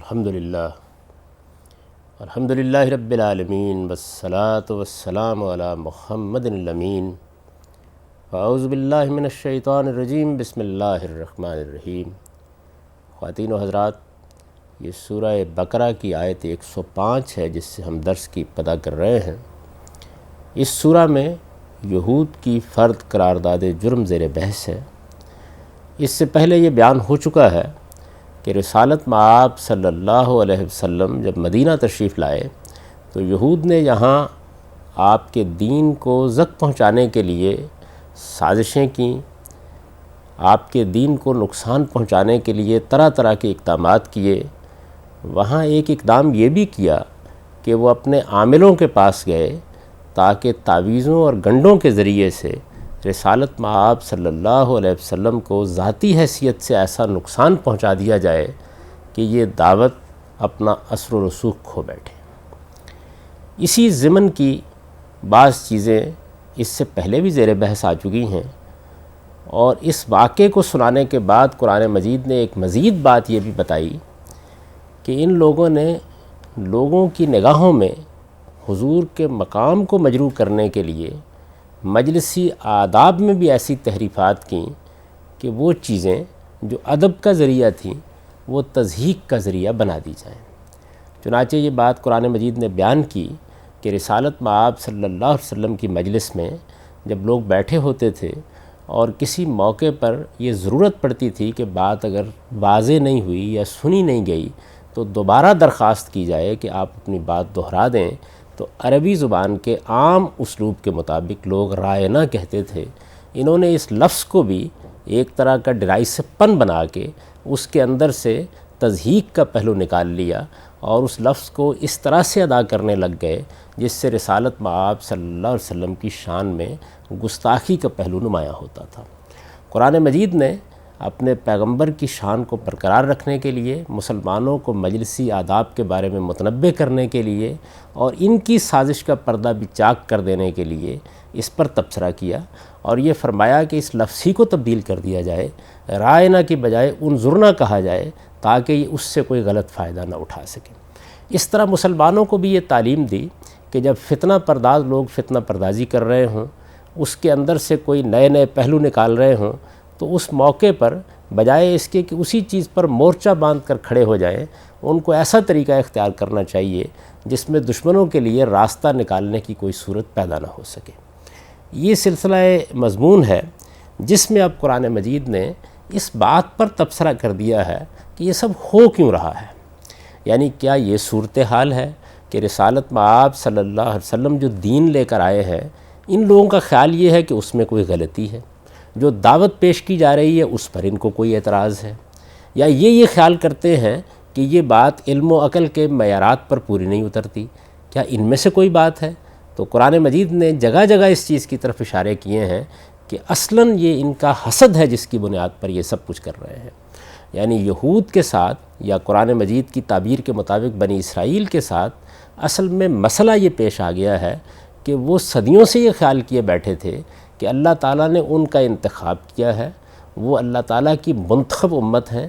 الحمدللہ رب العالمین والصلاة والسلام علی محمد الامین اعوذ باللہ من الشیطان الرجیم بسم اللہ الرحمن الرحیم۔ خواتین و حضرات، یہ سورہ بقرہ کی آیت 105 ہے جس سے ہم درس کی ابتدا کر رہے ہیں۔ اس سورہ میں یہود کی فرد قرارداد جرم زیر بحث ہے۔ اس سے پہلے یہ بیان ہو چکا ہے کہ رسالت مآب صلی اللہ علیہ وسلم جب مدینہ تشریف لائے تو یہود نے یہاں آپ کے دین کو زک پہنچانے کے لیے سازشیں کیں، آپ کے دین کو نقصان پہنچانے کے لیے طرح طرح کے اقدامات کیے۔ وہاں ایک اقدام یہ بھی کیا کہ وہ اپنے عاملوں کے پاس گئے تاکہ تعویذوں اور گنڈوں کے ذریعے سے رسالت مآب صلی اللہ علیہ وسلم کو ذاتی حیثیت سے ایسا نقصان پہنچا دیا جائے کہ یہ دعوت اپنا اثر و رسوخ کھو بیٹھے۔ اسی ضمن کی بعض چیزیں اس سے پہلے بھی زیر بحث آ چکی ہیں، اور اس واقعے کو سنانے کے بعد قرآن مجید نے ایک مزید بات یہ بھی بتائی کہ ان لوگوں نے لوگوں کی نگاہوں میں حضور کے مقام کو مجروح کرنے کے لیے مجلسی آداب میں بھی ایسی تحریفات کیں کہ وہ چیزیں جو ادب کا ذریعہ تھیں وہ تضحیک کا ذریعہ بنا دی جائیں۔ چنانچہ یہ بات قرآن مجید نے بیان کی کہ رسالت مآب صلی اللہ علیہ وسلم کی مجلس میں جب لوگ بیٹھے ہوتے تھے اور کسی موقع پر یہ ضرورت پڑتی تھی کہ بات اگر واضح نہیں ہوئی یا سنی نہیں گئی تو دوبارہ درخواست کی جائے کہ آپ اپنی بات دہرا دیں، تو عربی زبان کے عام اسلوب کے مطابق لوگ رائے نہ کہتے تھے۔ انہوں نے اس لفظ کو بھی ایک طرح کا ڈرائس پن بنا کے اس کے اندر سے تضحیک کا پہلو نکال لیا اور اس لفظ کو اس طرح سے ادا کرنے لگ گئے جس سے رسالت مآب صلی اللہ علیہ وسلم کی شان میں گستاخی کا پہلو نمایاں ہوتا تھا۔ قرآن مجید نے اپنے پیغمبر کی شان کو برقرار رکھنے کے لیے، مسلمانوں کو مجلسی آداب کے بارے میں متنبہ کرنے کے لیے اور ان کی سازش کا پردہ بھی چاک کر دینے کے لیے اس پر تبصرہ کیا، اور یہ فرمایا کہ اس لفظ ہی کو تبدیل کر دیا جائے، رائنا کی بجائے انظرنا کہا جائے، تاکہ اس سے کوئی غلط فائدہ نہ اٹھا سکے۔ اس طرح مسلمانوں کو بھی یہ تعلیم دی کہ جب فتنہ پرداز لوگ فتنہ پردازی کر رہے ہوں، اس کے اندر سے کوئی نئے نئے پہلو نکال رہے ہوں، تو اس موقع پر بجائے اس کے کہ اسی چیز پر مورچہ باندھ کر کھڑے ہو جائیں، ان کو ایسا طریقہ اختیار کرنا چاہیے جس میں دشمنوں کے لیے راستہ نکالنے کی کوئی صورت پیدا نہ ہو سکے۔ یہ سلسلہ مضمون ہے جس میں اب قرآن مجید نے اس بات پر تبصرہ کر دیا ہے کہ یہ سب ہو کیوں رہا ہے، یعنی کیا یہ صورتحال ہے کہ رسالت مآب صلی اللہ علیہ وسلم جو دین لے کر آئے ہیں، ان لوگوں کا خیال یہ ہے کہ اس میں کوئی غلطی ہے، جو دعوت پیش کی جا رہی ہے اس پر ان کو کوئی اعتراض ہے، یا یہ خیال کرتے ہیں کہ یہ بات علم و عقل کے معیارات پر پوری نہیں اترتی، کیا ان میں سے کوئی بات ہے؟ تو قرآن مجید نے جگہ جگہ اس چیز کی طرف اشارے کیے ہیں کہ اصلاً یہ ان کا حسد ہے جس کی بنیاد پر یہ سب کچھ کر رہے ہیں۔ یعنی یہود کے ساتھ، یا قرآن مجید کی تعبیر کے مطابق بنی اسرائیل کے ساتھ، اصل میں مسئلہ یہ پیش آ گیا ہے کہ وہ صدیوں سے یہ خیال کیے بیٹھے تھے کہ اللہ تعالیٰ نے ان کا انتخاب کیا ہے، وہ اللہ تعالیٰ کی منتخب امت ہیں،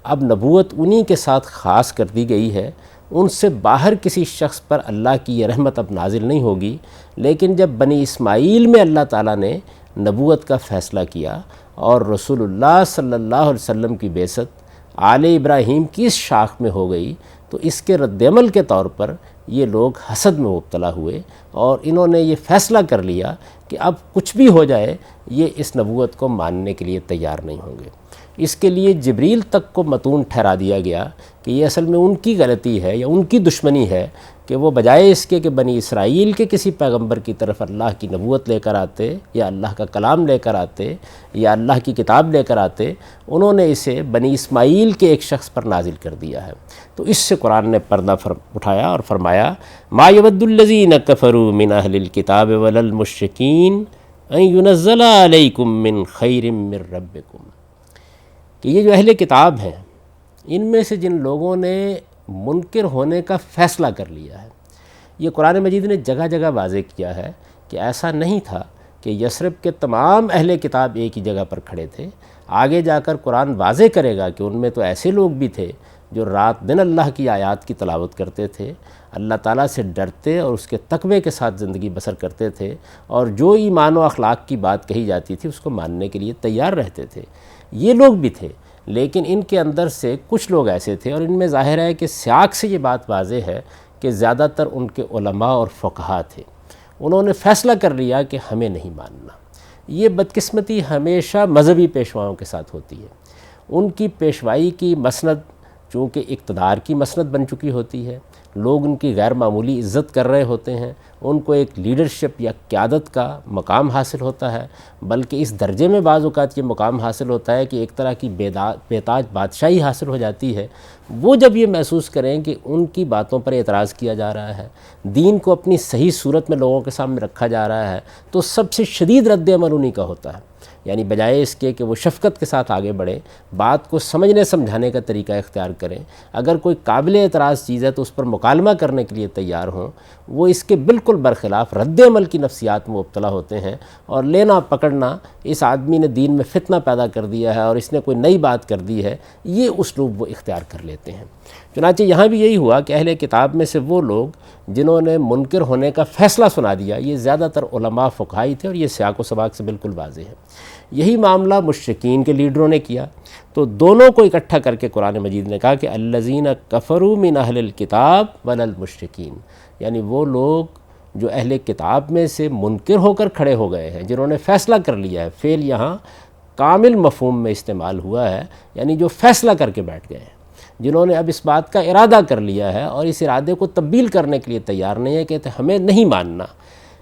اب نبوت انہی کے ساتھ خاص کر دی گئی ہے، ان سے باہر کسی شخص پر اللہ کی یہ رحمت اب نازل نہیں ہوگی۔ لیکن جب بنی اسماعیل میں اللہ تعالیٰ نے نبوت کا فیصلہ کیا اور رسول اللہ صلی اللہ علیہ وسلم کی بعثت آل ابراہیم کی اس شاخ میں ہو گئی، تو اس کے رد عمل کے طور پر یہ لوگ حسد میں مبتلا ہوئے اور انہوں نے یہ فیصلہ کر لیا کہ اب کچھ بھی ہو جائے یہ اس نبوت کو ماننے کے لیے تیار نہیں ہوں گے۔ اس کے لیے جبریل تک کو متون ٹھہرا دیا گیا کہ یہ اصل میں ان کی غلطی ہے یا ان کی دشمنی ہے کہ وہ بجائے اس کے کہ بنی اسرائیل کے کسی پیغمبر کی طرف اللہ کی نبوت لے کر آتے یا اللہ کا کلام لے کر آتے یا اللہ کی کتاب لے کر آتے، انہوں نے اسے بنی اسماعیل کے ایک شخص پر نازل کر دیا ہے۔ تو اس سے قرآن نے پردہ اٹھایا اور فرمایا ما یود الذین کفروا من اہل الکتاب ولا المشرکین ان ینزل علیکم من خیر من ربکم، کہ یہ جو اہل کتاب ہیں ان میں سے جن لوگوں نے منکر ہونے کا فیصلہ کر لیا ہے، یہ قرآن مجید نے جگہ جگہ واضح کیا ہے کہ ایسا نہیں تھا کہ یثرب کے تمام اہل کتاب ایک ہی جگہ پر کھڑے تھے۔ آگے جا کر قرآن واضح کرے گا کہ ان میں تو ایسے لوگ بھی تھے جو رات دن اللہ کی آیات کی تلاوت کرتے تھے، اللہ تعالیٰ سے ڈرتے اور اس کے تقوی کے ساتھ زندگی بسر کرتے تھے، اور جو ایمان و اخلاق کی بات کہی جاتی تھی اس کو ماننے کے لیے تیار رہتے تھے، یہ لوگ بھی تھے۔ لیکن ان کے اندر سے کچھ لوگ ایسے تھے، اور ان میں ظاہر ہے کہ سیاق سے یہ بات واضح ہے کہ زیادہ تر ان کے علماء اور فقہا تھے، انہوں نے فیصلہ کر لیا کہ ہمیں نہیں ماننا۔ یہ بدقسمتی ہمیشہ مذہبی پیشواؤں کے ساتھ ہوتی ہے۔ ان کی پیشوائی کی مسند چونکہ اقتدار کی مسند بن چکی ہوتی ہے، لوگ ان کی غیر معمولی عزت کر رہے ہوتے ہیں، ان کو ایک لیڈرشپ یا قیادت کا مقام حاصل ہوتا ہے، بلکہ اس درجے میں بعض اوقات یہ مقام حاصل ہوتا ہے کہ ایک طرح کی بے تاج بادشاہی حاصل ہو جاتی ہے۔ وہ جب یہ محسوس کریں کہ ان کی باتوں پر اعتراض کیا جا رہا ہے، دین کو اپنی صحیح صورت میں لوگوں کے سامنے رکھا جا رہا ہے، تو سب سے شدید رد عمل انہی کا ہوتا ہے۔ یعنی بجائے اس کے کہ وہ شفقت کے ساتھ آگے بڑھیں، بات کو سمجھنے سمجھانے کا طریقہ اختیار کریں، اگر کوئی قابل اعتراض چیز ہے تو اس پر مکالمہ کرنے کے لیے تیار ہوں، وہ اس کے بالکل برخلاف رد عمل کی نفسیات میں مبتلا ہوتے ہیں، اور لینا پکڑنا، اس آدمی نے دین میں فتنہ پیدا کر دیا ہے اور اس نے کوئی نئی بات کر دی ہے، یہ اسلوب وہ اختیار کر لیتے ہیں۔ چنانچہ یہاں بھی یہی ہوا کہ اہل کتاب میں سے وہ لوگ جنہوں نے منکر ہونے کا فیصلہ سنا دیا، یہ زیادہ تر علماء فقہائی تھے، اور یہ سیاق و سباق سے بالکل واضح ہے۔ یہی معاملہ مشرکین کے لیڈروں نے کیا، تو دونوں کو اکٹھا کر کے قرآن مجید نے کہا کہ الذین کفروا من اہل الکتاب ولا المشرکین، یعنی وہ لوگ جو اہل کتاب میں سے منکر ہو کر کھڑے ہو گئے ہیں، جنہوں نے فیصلہ کر لیا ہے، فعل یہاں کامل مفہوم میں استعمال ہوا ہے، یعنی جو فیصلہ کر کے بیٹھ گئے ہیں، جنہوں نے اب اس بات کا ارادہ کر لیا ہے اور اس ارادے کو تبدیل کرنے کے لیے تیار نہیں ہے، کہتے ہمیں نہیں ماننا،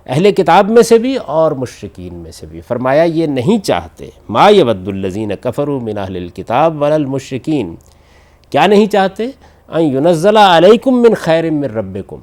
اہل کتاب میں سے بھی اور مشرکین میں سے بھی۔ فرمایا یہ نہیں چاہتے، ما یود الذین کفروا من اہل الکتاب ولا المشرکین، کیا نہیں چاہتے؟ ان ینزل علیکم من خیر من ربکم،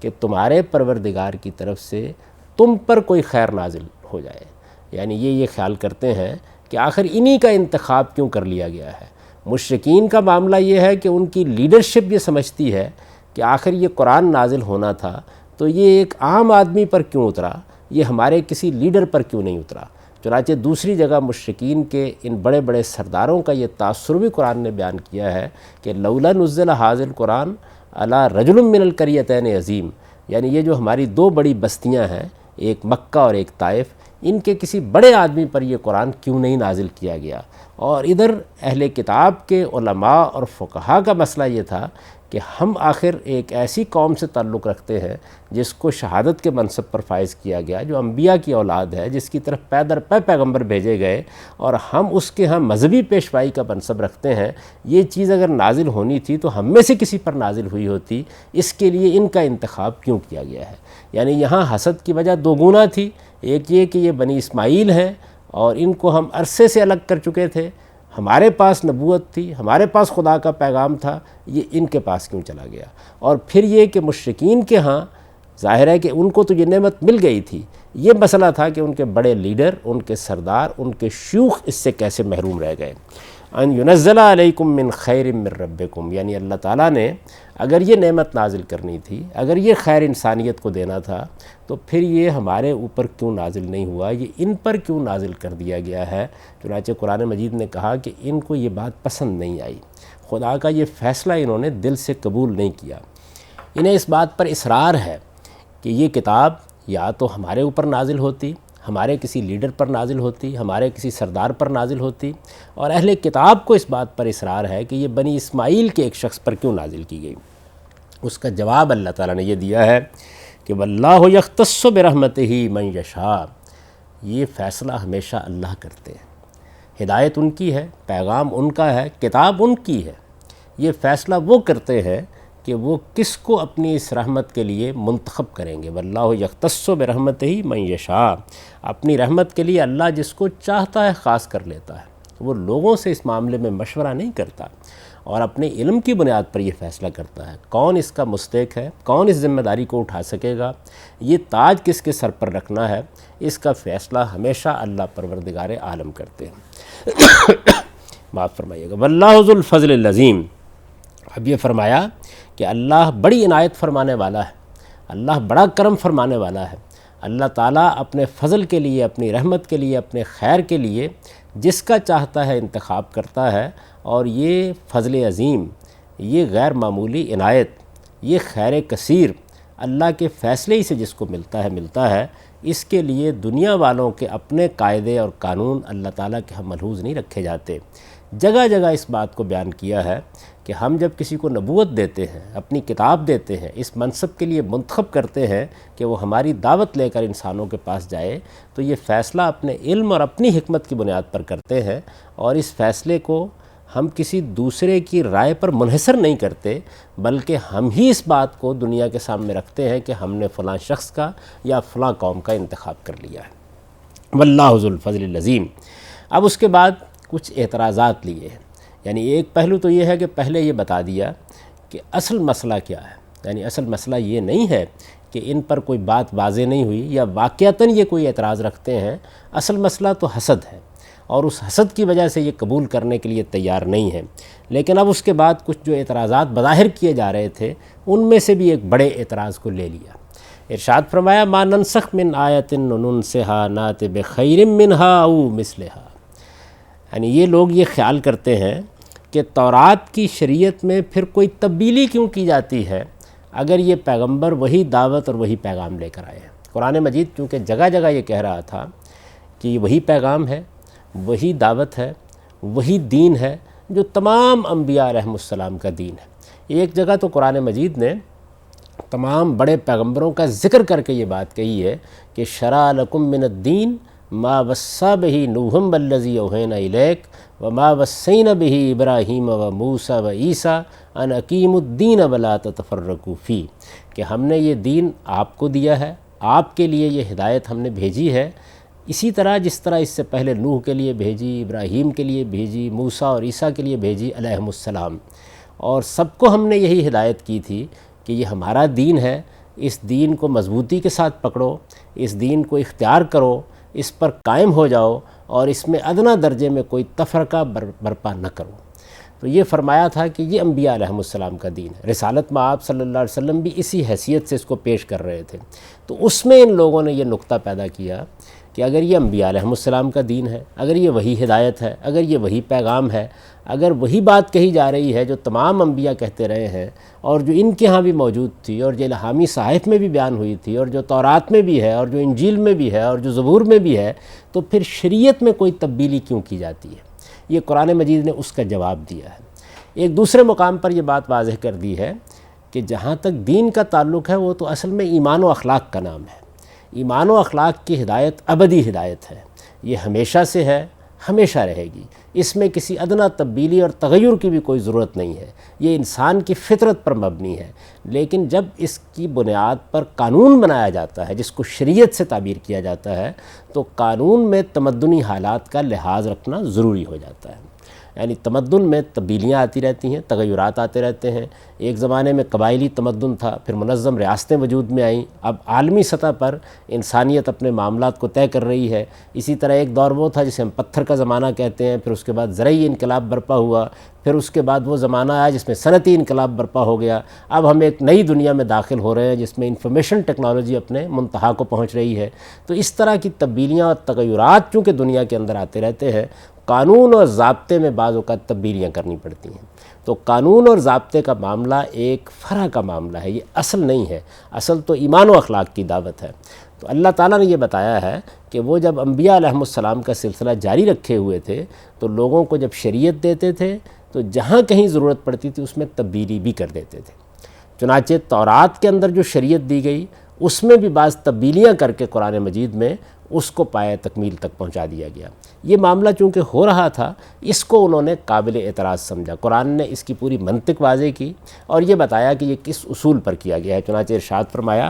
کہ تمہارے پروردگار کی طرف سے تم پر کوئی خیر نازل ہو جائے۔ یعنی یہ خیال کرتے ہیں کہ آخر انہی کا انتخاب کیوں کر لیا گیا ہے۔ مشرکین کا معاملہ یہ ہے کہ ان کی لیڈرشپ یہ سمجھتی ہے کہ آخر یہ قرآن نازل ہونا تھا تو یہ ایک عام آدمی پر کیوں اترا، یہ ہمارے کسی لیڈر پر کیوں نہیں اترا۔ چنانچہ دوسری جگہ مشرکین کے ان بڑے بڑے سرداروں کا یہ تاثر بھی قرآن نے بیان کیا ہے کہ لولا نزل ھذا القرآن علی رجل من القریتین عظیم، یعنی یہ جو ہماری دو بڑی بستیاں ہیں، ایک مکہ اور ایک طائف، ان کے کسی بڑے آدمی پر یہ قرآن کیوں نہیں نازل کیا گیا۔ اور ادھر اہل کتاب کے علماء اور فقہا کا مسئلہ یہ تھا کہ ہم آخر ایک ایسی قوم سے تعلق رکھتے ہیں جس کو شہادت کے منصب پر فائز کیا گیا، جو انبیاء کی اولاد ہے، جس کی طرف پے در پے پیغمبر بھیجے گئے، اور ہم اس کے ہاں مذہبی پیشوائی کا منصب رکھتے ہیں۔ یہ چیز اگر نازل ہونی تھی تو ہم میں سے کسی پر نازل ہوئی ہوتی، اس کے لیے ان کا انتخاب کیوں کیا گیا ہے۔ یعنی یہاں حسد کی وجہ دو گنا تھی، ایک یہ کہ یہ بنی اسماعیل ہیں اور ان کو ہم عرصے سے الگ کر چکے تھے، ہمارے پاس نبوت تھی، ہمارے پاس خدا کا پیغام تھا، یہ ان کے پاس کیوں چلا گیا۔ اور پھر یہ کہ مشرکین کے ہاں ظاہر ہے کہ ان کو تو یہ نعمت مل گئی تھی، یہ مسئلہ تھا کہ ان کے بڑے لیڈر، ان کے سردار، ان کے شیوخ اس سے کیسے محروم رہ گئے۔ ان ینزل علیکم من خیر من ربکم، یعنی اللہ تعالیٰ نے اگر یہ نعمت نازل کرنی تھی، اگر یہ خیر انسانیت کو دینا تھا، تو پھر یہ ہمارے اوپر کیوں نازل نہیں ہوا، یہ ان پر کیوں نازل کر دیا گیا ہے۔ چنانچہ قرآن مجید نے کہا کہ ان کو یہ بات پسند نہیں آئی، خدا کا یہ فیصلہ انہوں نے دل سے قبول نہیں کیا۔ انہیں اس بات پر اصرار ہے کہ یہ کتاب یا تو ہمارے اوپر نازل ہوتی، ہمارے کسی لیڈر پر نازل ہوتی، ہمارے کسی سردار پر نازل ہوتی، اور اہل کتاب کو اس بات پر اصرار ہے کہ یہ بنی اسماعیل کے ایک شخص پر کیوں نازل کی گئی۔ اس کا جواب اللہ تعالیٰ نے یہ دیا ہے کہ واللہ یختص برحمتہ من یشاء، یہ فیصلہ ہمیشہ اللہ کرتے ہیں، ہدایت ان کی ہے، پیغام ان کا ہے، کتاب ان کی ہے، یہ فیصلہ وہ کرتے ہیں کہ وہ کس کو اپنی اس رحمت کے لیے منتخب کریں گے۔ واللہ یختص برحمتہ من یشاء، اپنی رحمت کے لیے اللہ جس کو چاہتا ہے خاص کر لیتا ہے، وہ لوگوں سے اس معاملے میں مشورہ نہیں کرتا، اور اپنے علم کی بنیاد پر یہ فیصلہ کرتا ہے کون اس کا مستحق ہے، کون اس ذمہ داری کو اٹھا سکے گا، یہ تاج کس کے سر پر رکھنا ہے، اس کا فیصلہ ہمیشہ اللہ پروردگار عالم کرتے ہیں۔ معاف فرمائیے گا۔ واللہ ذو الفضل العظیم، اب یہ فرمایا کہ اللہ بڑی عنایت فرمانے والا ہے، اللہ بڑا کرم فرمانے والا ہے۔ اللہ تعالیٰ اپنے فضل کے لیے، اپنی رحمت کے لیے، اپنے خیر کے لیے جس کا چاہتا ہے انتخاب کرتا ہے، اور یہ فضل عظیم یہ غیر معمولی عنایت، یہ خیر کثیر اللہ کے فیصلے ہی سے جس کو ملتا ہے، اس کے لیے دنیا والوں کے اپنے قاعدے اور قانون اللہ تعالیٰ کے ہم ملحوظ نہیں رکھے جاتے۔ جگہ جگہ اس بات کو بیان کیا ہے کہ ہم جب کسی کو نبوت دیتے ہیں، اپنی کتاب دیتے ہیں، اس منصب کے لیے منتخب کرتے ہیں کہ وہ ہماری دعوت لے کر انسانوں کے پاس جائے، تو یہ فیصلہ اپنے علم اور اپنی حکمت کی بنیاد پر کرتے ہیں، اور اس فیصلے کو ہم کسی دوسرے کی رائے پر منحصر نہیں کرتے، بلکہ ہم ہی اس بات کو دنیا کے سامنے رکھتے ہیں کہ ہم نے فلاں شخص کا یا فلاں قوم کا انتخاب کر لیا ہے۔ واللہ ذو الفضل العظیم۔ اب اس کے بعد کچھ اعتراضات لیے ہیں، یعنی ایک پہلو تو یہ ہے کہ پہلے یہ بتا دیا کہ اصل مسئلہ کیا ہے، یعنی اصل مسئلہ یہ نہیں ہے کہ ان پر کوئی بات واضح نہیں ہوئی یا واقعتاً یہ کوئی اعتراض رکھتے ہیں، اصل مسئلہ تو حسد ہے، اور اس حسد کی وجہ سے یہ قبول کرنے کے لیے تیار نہیں ہے۔ لیکن اب اس کے بعد کچھ جو اعتراضات بظاہر کیے جا رہے تھے، ان میں سے بھی ایک بڑے اعتراض کو لے لیا۔ ارشاد فرمایا ما ننسخ من آیت ننسها نات بخیر منها او مثلها، یعنی یہ لوگ یہ خیال کرتے ہیں کہ تورات کی شریعت میں پھر کوئی تبدیلی کیوں کی جاتی ہے اگر یہ پیغمبر وہی دعوت اور وہی پیغام لے کر آئے ہیں۔ قرآن مجید چونکہ جگہ جگہ یہ کہہ رہا تھا کہ یہ وہی پیغام ہے، وہی دعوت ہے، وہی دین ہے جو تمام انبیاء علیہ السلام کا دین ہے۔ ایک جگہ تو قرآن مجید نے تمام بڑے پیغمبروں کا ذکر کر کے یہ بات کہی ہے کہ شرع لکم من الدین ما وصی بہ نوح والذی اوحینا الیک وما وصینا بہ ابراہیم وموسیٰ وعیسیٰ ان اقیموا الدین ولا تتفرقوا فیہ، کہ ہم نے یہ دین آپ کو دیا ہے، آپ کے لیے یہ ہدایت ہم نے بھیجی ہے، اسی طرح جس طرح اس سے پہلے نوح کے لیے بھیجی، ابراہیم کے لیے بھیجی، موسیٰ اور عیسیٰ کے لیے بھیجی علیہم السلام، اور سب کو ہم نے یہی ہدایت کی تھی کہ یہ ہمارا دین ہے، اس دین کو مضبوطی کے ساتھ پکڑو، اس دین کو اختیار کرو، اس پر قائم ہو جاؤ، اور اس میں ادنیٰ درجے میں کوئی تفرقہ برپا نہ کرو۔ تو یہ فرمایا تھا کہ یہ انبیاء علیہ السلام کا دین ہے۔ رسالت میں آپ صلی اللہ علیہ وسلم بھی اسی حیثیت سے اس کو پیش کر رہے تھے۔ تو اس میں ان لوگوں نے یہ نقطہ پیدا کیا کہ اگر یہ انبیاء علیہ السلام کا دین ہے، اگر یہ وہی ہدایت ہے، اگر یہ وہی پیغام ہے، اگر وہی بات کہی جا رہی ہے جو تمام انبیاء کہتے رہے ہیں، اور جو ان کے ہاں بھی موجود تھی، اور جو الہامی صحائف میں بھی بیان ہوئی تھی، اور جو تورات میں بھی ہے، اور جو انجیل میں بھی ہے، اور جو زبور میں بھی ہے، تو پھر شریعت میں کوئی تبدیلی کیوں کی جاتی ہے؟ یہ قرآن مجید نے اس کا جواب دیا ہے۔ ایک دوسرے مقام پر یہ بات واضح کر دی ہے کہ جہاں تک دین کا تعلق ہے وہ تو اصل میں ایمان و اخلاق کا نام ہے۔ ایمان و اخلاق کی ہدایت ابدی ہدایت ہے، یہ ہمیشہ سے ہے، ہمیشہ رہے گی، اس میں کسی ادنیٰ تبدیلی اور تغیر کی بھی کوئی ضرورت نہیں ہے، یہ انسان کی فطرت پر مبنی ہے۔ لیکن جب اس کی بنیاد پر قانون بنایا جاتا ہے، جس کو شریعت سے تعبیر کیا جاتا ہے، تو قانون میں تمدنی حالات کا لحاظ رکھنا ضروری ہو جاتا ہے۔ یعنی تمدن میں تبدیلیاں آتی رہتی ہیں، تغیرات آتے رہتے ہیں۔ ایک زمانے میں قبائلی تمدن تھا، پھر منظم ریاستیں وجود میں آئیں، اب عالمی سطح پر انسانیت اپنے معاملات کو طے کر رہی ہے۔ اسی طرح ایک دور وہ تھا جسے ہم پتھر کا زمانہ کہتے ہیں، پھر اس کے بعد زرعی انقلاب برپا ہوا، پھر اس کے بعد وہ زمانہ آیا جس میں صنعتی انقلاب برپا ہو گیا۔ اب ہم ایک نئی دنیا میں داخل ہو رہے ہیں جس میں انفارمیشن ٹیکنالوجی اپنے منتہا کو پہنچ رہی ہے۔ تو اس طرح کی تبدیلیاں اور تغیرات چونکہ دنیا کے اندر آتے رہتے ہیں، قانون اور ضابطے میں بعض اوقات تبدیلیاں کرنی پڑتی ہیں۔ تو قانون اور ضابطے کا معاملہ ایک فرع کا معاملہ ہے، یہ اصل نہیں ہے، اصل تو ایمان و اخلاق کی دعوت ہے۔ تو اللہ تعالیٰ نے یہ بتایا ہے کہ وہ جب انبیاء علیہ السلام کا سلسلہ جاری رکھے ہوئے تھے تو لوگوں کو جب شریعت دیتے تھے تو جہاں کہیں ضرورت پڑتی تھی اس میں تبدیلی بھی کر دیتے تھے۔ چنانچہ تورات کے اندر جو شریعت دی گئی اس میں بھی بعض تبدیلیاں کر کے قرآن مجید میں اس کو پایہ تکمیل تک پہنچا دیا گیا۔ یہ معاملہ چونکہ ہو رہا تھا، اس کو انہوں نے قابل اعتراض سمجھا۔ قرآن نے اس کی پوری منطق واضح کی اور یہ بتایا کہ یہ کس اصول پر کیا گیا ہے۔ چنانچہ ارشاد فرمایا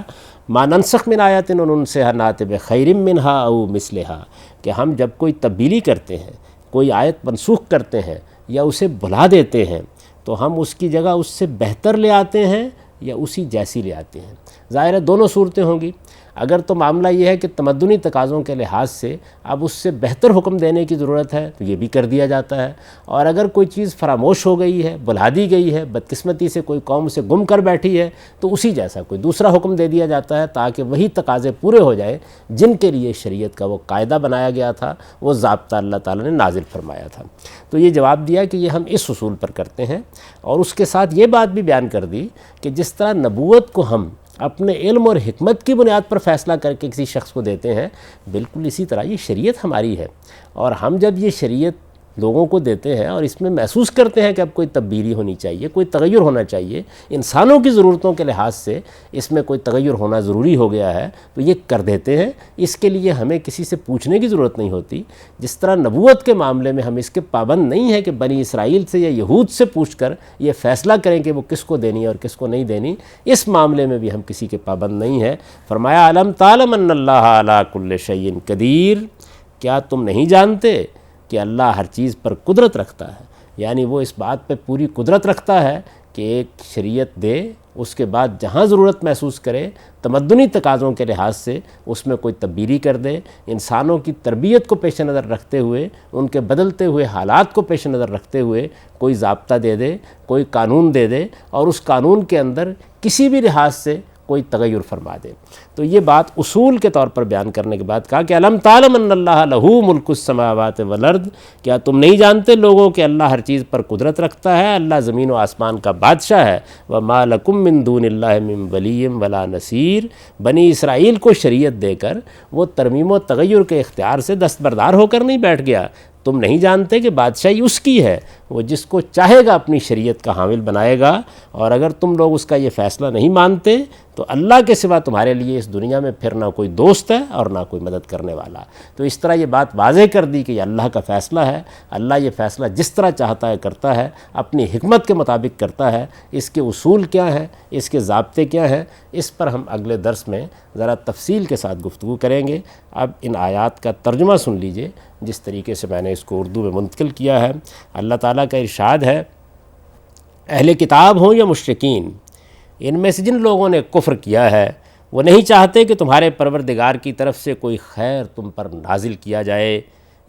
ما ننسخ من آیت ننسها نأت بخیر منها او مثلها، کہ ہم جب کوئی تبدیلی کرتے ہیں، کوئی آیت منسوخ کرتے ہیں یا اسے بھلا دیتے ہیں تو ہم اس کی جگہ اس سے بہتر لے آتے ہیں یا اسی جیسی لے آتے ہیں۔ ظاہر ہے دونوں صورتیں ہوں گی۔ اگر تو معاملہ یہ ہے کہ تمدنی تقاضوں کے لحاظ سے اب اس سے بہتر حکم دینے کی ضرورت ہے تو یہ بھی کر دیا جاتا ہے، اور اگر کوئی چیز فراموش ہو گئی ہے، بھلا دی گئی ہے، بدقسمتی سے کوئی قوم اسے گم کر بیٹھی ہے تو اسی جیسا کوئی دوسرا حکم دے دیا جاتا ہے تاکہ وہی تقاضے پورے ہو جائیں جن کے لیے شریعت کا وہ قاعدہ بنایا گیا تھا، وہ ضابطہ اللہ تعالیٰ نے نازل فرمایا تھا۔ تو یہ جواب دیا کہ یہ ہم اس اصول پر کرتے ہیں، اور اس کے ساتھ یہ بات بھی بیان کر دی کہ جس طرح نبوت کو ہم اپنے علم اور حکمت کی بنیاد پر فیصلہ کر کے کسی شخص کو دیتے ہیں، بالکل اسی طرح یہ شریعت ہماری ہے، اور ہم جب یہ شریعت لوگوں کو دیتے ہیں اور اس میں محسوس کرتے ہیں کہ اب کوئی تبدیلی ہونی چاہیے، کوئی تغیر ہونا چاہیے، انسانوں کی ضرورتوں کے لحاظ سے اس میں کوئی تغیر ہونا ضروری ہو گیا ہے تو یہ کر دیتے ہیں۔ اس کے لیے ہمیں کسی سے پوچھنے کی ضرورت نہیں ہوتی۔ جس طرح نبوت کے معاملے میں ہم اس کے پابند نہیں ہیں کہ بنی اسرائیل سے یا یہود سے پوچھ کر یہ فیصلہ کریں کہ وہ کس کو دینی ہے اور کس کو نہیں دینی، اس معاملے میں بھی ہم کسی کے پابند نہیں ہیں۔ فرمایا علم تعلم ان اللہ علی کل شیء قدیر، کیا تم نہیں جانتے کہ اللہ ہر چیز پر قدرت رکھتا ہے؟ یعنی وہ اس بات پہ پوری قدرت رکھتا ہے کہ ایک شریعت دے، اس کے بعد جہاں ضرورت محسوس کرے تمدنی تقاضوں کے لحاظ سے اس میں کوئی تبدیلی کر دے، انسانوں کی تربیت کو پیش نظر رکھتے ہوئے، ان کے بدلتے ہوئے حالات کو پیش نظر رکھتے ہوئے کوئی ضابطہ دے دے، کوئی قانون دے دے، اور اس قانون کے اندر کسی بھی لحاظ سے کوئی تغیر فرما دے۔ تو یہ بات اصول کے طور پر بیان کرنے کے بعد کہا کہ علم تعلم ان اللہ لہ ملک السماوات والارض، کیا تم نہیں جانتے لوگوں کہ اللہ ہر چیز پر قدرت رکھتا ہے، اللہ زمین و آسمان کا بادشاہ ہے۔ وما لکم من دون اللہ من ولی ولا نصیر، بنی اسرائیل کو شریعت دے کر وہ ترمیم و تغیر کے اختیار سے دستبردار ہو کر نہیں بیٹھ گیا۔ تم نہیں جانتے کہ بادشاہی اس کی ہے، وہ جس کو چاہے گا اپنی شریعت کا حامل بنائے گا، اور اگر تم لوگ اس کا یہ فیصلہ نہیں مانتے تو اللہ کے سوا تمہارے لیے اس دنیا میں پھر نہ کوئی دوست ہے اور نہ کوئی مدد کرنے والا۔ تو اس طرح یہ بات واضح کر دی کہ یہ اللہ کا فیصلہ ہے، اللہ یہ فیصلہ جس طرح چاہتا ہے کرتا ہے، اپنی حکمت کے مطابق کرتا ہے۔ اس کے اصول کیا ہیں، اس کے ضابطے کیا ہیں، اس پر ہم اگلے درس میں ذرا تفصیل کے ساتھ گفتگو کریں گے۔ اب ان آیات کا ترجمہ سن لیجئے جس طریقے سے میں نے اس کو اردو میں منتقل کیا ہے۔ اللہ تعالیٰ کا ارشاد ہے، اہل کتاب ہوں یا مشرکین، ان میں سے جن لوگوں نے کفر کیا ہے وہ نہیں چاہتے کہ تمہارے پروردگار کی طرف سے کوئی خیر تم پر نازل کیا جائے۔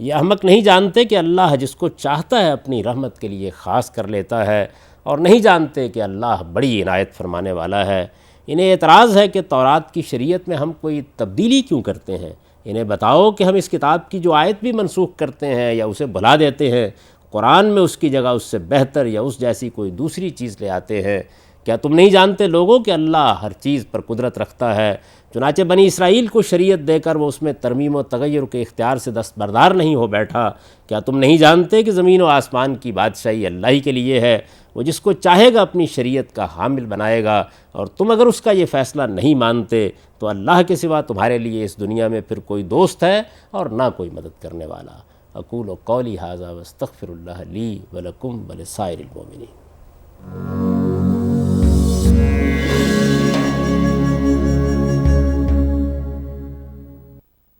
یہ احمق نہیں جانتے کہ اللہ جس کو چاہتا ہے اپنی رحمت کے لیے خاص کر لیتا ہے، اور نہیں جانتے کہ اللہ بڑی عنایت فرمانے والا ہے۔ انہیں اعتراض ہے کہ تورات کی شریعت میں ہم کوئی تبدیلی کیوں کرتے ہیں؟ انہیں بتاؤ کہ ہم اس کتاب کی جو آیت بھی منسوخ کرتے ہیں یا اسے بھلا دیتے ہیں، قرآن میں اس کی جگہ اس سے بہتر یا اس جیسی کوئی دوسری چیز لے آتے ہیں۔ کیا تم نہیں جانتے لوگوں کہ اللہ ہر چیز پر قدرت رکھتا ہے؟ چنانچہ بنی اسرائیل کو شریعت دے کر وہ اس میں ترمیم و تغیر کے اختیار سے دستبردار نہیں ہو بیٹھا۔ کیا تم نہیں جانتے کہ زمین و آسمان کی بادشاہی اللہ ہی کے لیے ہے، وہ جس کو چاہے گا اپنی شریعت کا حامل بنائے گا، اور تم اگر اس کا یہ فیصلہ نہیں مانتے تو اللہ کے سوا تمہارے لیے اس دنیا میں پھر کوئی دوست ہے اور نہ کوئی مدد کرنے والا۔ اقول قولی ھذا واستغفر اللہ لی ولکم ولسائر المؤمنین۔